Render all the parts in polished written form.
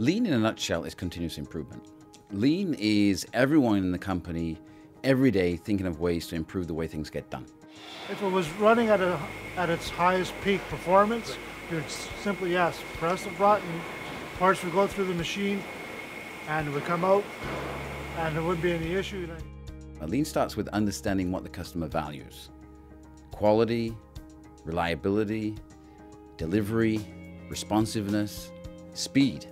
Lean in a nutshell is continuous improvement. Lean is everyone in the company every day thinking of ways to improve the way things get done. If it was running at its highest peak performance, you'd simply, yes, press the button, parts would go through the machine, and it would come out, and there wouldn't be any issue. Lean starts with understanding what the customer values. Quality, reliability, delivery, responsiveness, speed.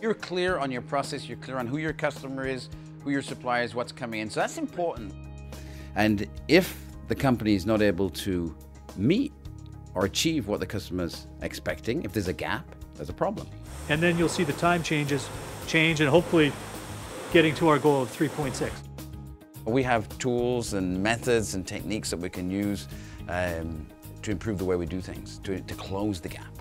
You're clear on your process, you're clear on who your customer is, who your supplier is, what's coming in, so that's important. And if the company is not able to meet or achieve what the customer's expecting, if there's a gap, there's a problem. And then you'll see the time change and hopefully getting to our goal of 3.6. We have tools and methods and techniques that we can use to improve the way we do things, to close the gap.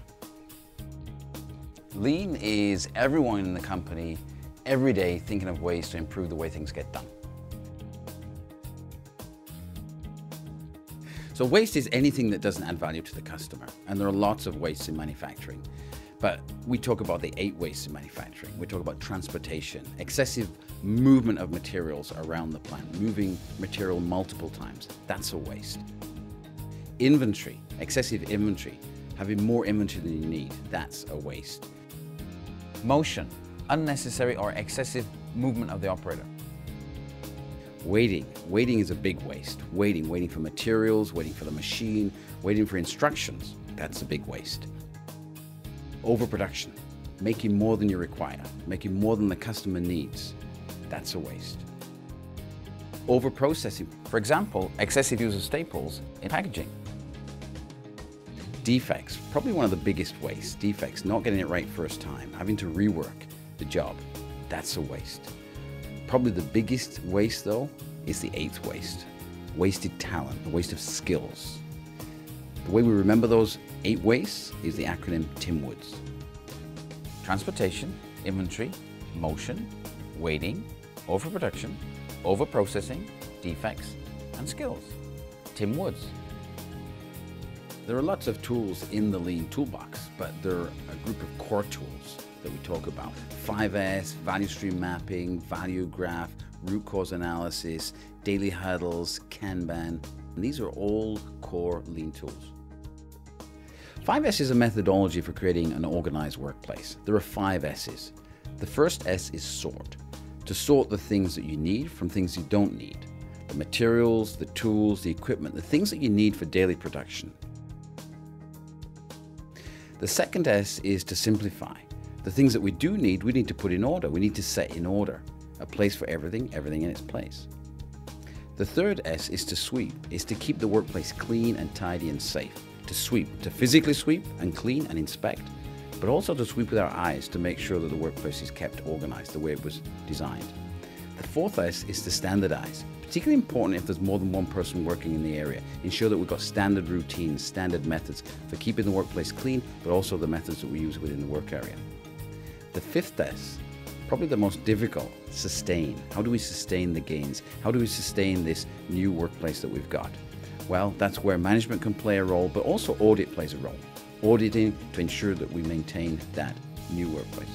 Lean is everyone in the company every day thinking of ways to improve the way things get done. So waste is anything that doesn't add value to the customer, and there are lots of wastes in manufacturing. But we talk about the 8 wastes in manufacturing. We talk about transportation, excessive movement of materials around the plant, moving material multiple times. That's a waste. Inventory, excessive inventory, having more inventory than you need, that's a waste. Motion, unnecessary or excessive movement of the operator. Waiting is a big waste. Waiting for materials, waiting for the machine, waiting for instructions, that's a big waste. Overproduction, making more than you require, making more than the customer needs, that's a waste. Overprocessing, for example, excessive use of staples in packaging. Defects, probably one of the biggest wastes. Defects, not getting it right first time, having to rework the job, that's a waste. Probably the biggest waste though is the 8th waste, wasted talent, the waste of skills. The way we remember those 8 wastes is the acronym TIMWOODS. Transportation, inventory, motion, waiting, overproduction, overprocessing, defects, and skills. TIMWOODS. There are lots of tools in the Lean toolbox, but there are a group of core tools that we talk about. 5S, value stream mapping, value graph, root cause analysis, daily huddles, Kanban. And these are all core Lean tools. 5S is a methodology for creating an organized workplace. There are 5 S's. The first S is sort. To sort the things that you need from things you don't need. The materials, the tools, the equipment, the things that you need for daily production. The second S is to simplify. The things that we do need, we need to put in order. We need to set in order. A place for everything in its place. The third S is to sweep, is to keep the workplace clean and tidy and safe. To sweep, to physically sweep and clean and inspect, but also to sweep with our eyes to make sure that the workplace is kept organized the way it was designed. The fourth S is to standardize. Particularly important if there's more than one person working in the area. Ensure that we've got standard routines, standard methods for keeping the workplace clean, but also the methods that we use within the work area. The fifth S, probably the most difficult, sustain. How do we sustain the gains? How do we sustain this new workplace that we've got? Well, that's where management can play a role, but also audit plays a role. Auditing to ensure that we maintain that new workplace.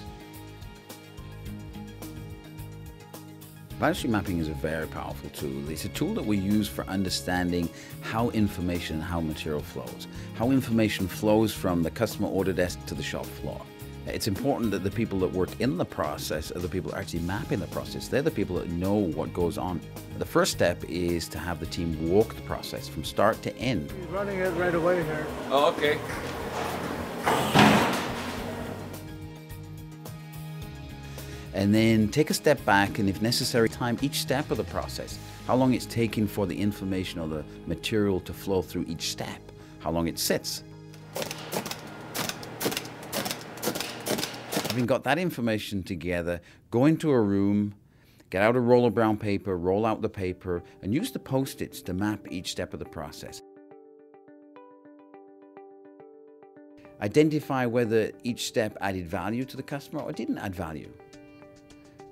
Value stream mapping is a very powerful tool. It's a tool that we use for understanding how information and how material flows. How information flows from the customer order desk to the shop floor. It's important that the people that work in the process are the people actually mapping the process. They're the people that know what goes on. The first step is to have the team walk the process from start to end. He's running it right away here. Oh, okay. And then take a step back and, if necessary, time each step of the process. How long it's taking for the information or the material to flow through each step. How long it sits. Having got that information together, go into a room, get out a roll of brown paper, roll out the paper, and use the Post-its to map each step of the process. Identify whether each step added value to the customer or didn't add value.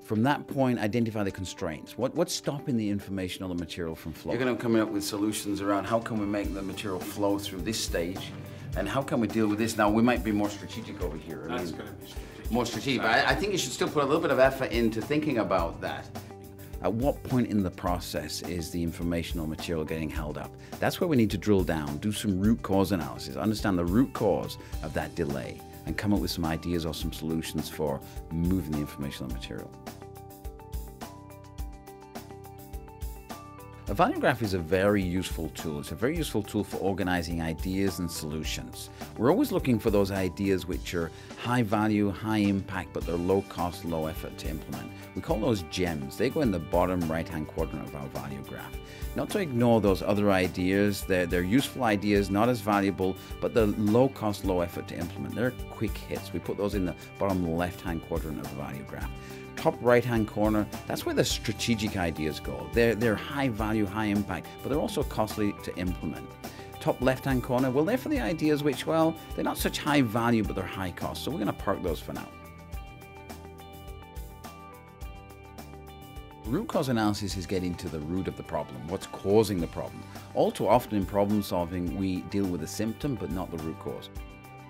From that point, identify the constraints. What's stopping the information or the material from flowing? You're going to come up with solutions around how can we make the material flow through this stage, and how can we deal with this? Now, we might be more strategic over here. That's going to be strategic. more strategic. But I think you should still put a little bit of effort into thinking about that. At what point in the process is the information or material getting held up? That's where we need to drill down, do some root cause analysis, understand the root cause of that delay, and come up with some ideas or some solutions for moving the information or material. A value graph is a very useful tool. It's a very useful tool for organizing ideas and solutions. We're always looking for those ideas which are high value, high impact, but they're low cost, low effort to implement. We call those gems. They go in the bottom right-hand quadrant of our value graph. Not to ignore those other ideas. They're useful ideas, not as valuable, but they're low cost, low effort to implement. They're quick hits. We put those in the bottom left-hand quadrant of the value graph. Top right-hand corner, that's where the strategic ideas go. They're high value, high impact, but they're also costly to implement. Top left-hand corner, well, they're for the ideas which, well, they're not such high value, but they're high cost. So we're going to park those for now. Root cause analysis is getting to the root of the problem, what's causing the problem. All too often in problem solving, we deal with the symptom, but not the root cause.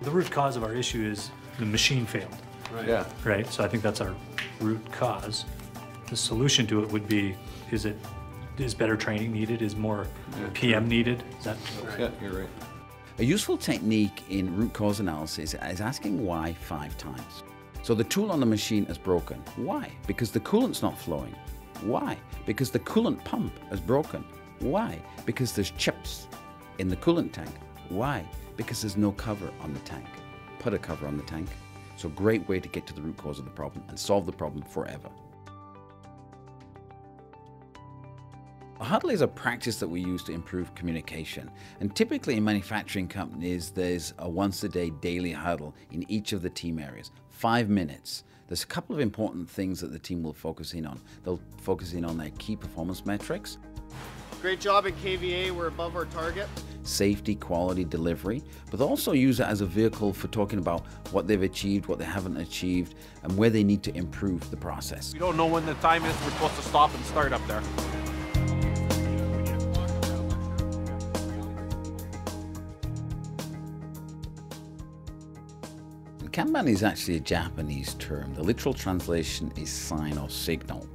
The root cause of our issue is the machine failed. Right. Yeah. Right? So I think that's our root cause. The solution to it would be, is better training needed? Is more PM needed? Is that? Yeah, you're right. A useful technique in root cause analysis is asking why 5 times. So the tool on the machine is broken. Why? Because the coolant's not flowing. Why? Because the coolant pump is broken. Why? Because there's chips in the coolant tank. Why? Because there's no cover on the tank. Put a cover on the tank. So great way to get to the root cause of the problem and solve the problem forever. A huddle is a practice that we use to improve communication. And typically in manufacturing companies, there's a once-a-day daily huddle in each of the team areas. 5 minutes. There's a couple of important things that the team will focus in on. They'll focus in on their key performance metrics. Great job at KVA, we're above our target. Safety, quality, delivery, but also use it as a vehicle for talking about what they've achieved, what they haven't achieved, and where they need to improve the process. We don't know when the time is we're supposed to stop and start up there. Kanban is actually a Japanese term. The literal translation is sign or signal.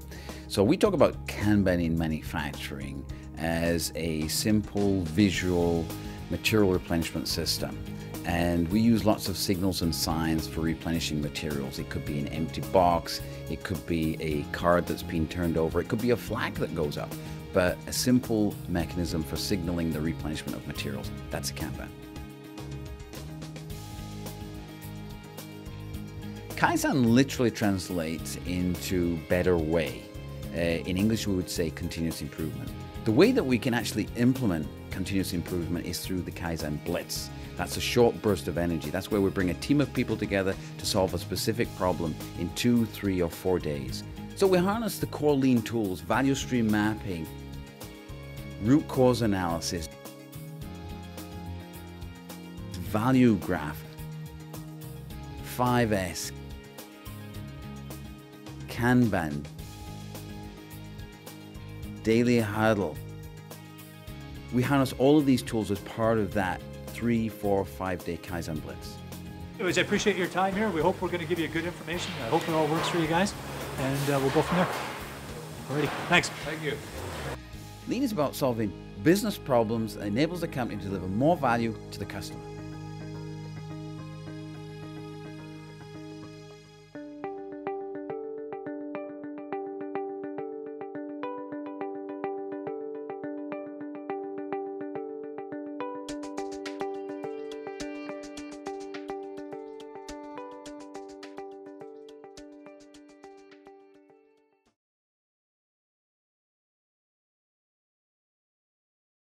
So we talk about Kanban in manufacturing as a simple visual material replenishment system. And we use lots of signals and signs for replenishing materials. It could be an empty box, it could be a card that's been turned over, it could be a flag that goes up, but a simple mechanism for signaling the replenishment of materials. That's a Kanban. Kaizen literally translates into better way. In English, we would say continuous improvement. The way that we can actually implement continuous improvement is through the Kaizen Blitz. That's a short burst of energy. That's where we bring a team of people together to solve a specific problem in 2, 3, or 4 days. So we harness the core lean tools, value stream mapping, root cause analysis, value graph, 5S, Kanban, daily huddle. We harness all of these tools as part of that 3, 4, 5 day Kaizen Blitz. Anyways, I appreciate your time here. We hope we're going to give you good information. I hope it all works for you guys, and we'll go from there. Alrighty, thanks. Thank you. Lean is about solving business problems that enables the company to deliver more value to the customer.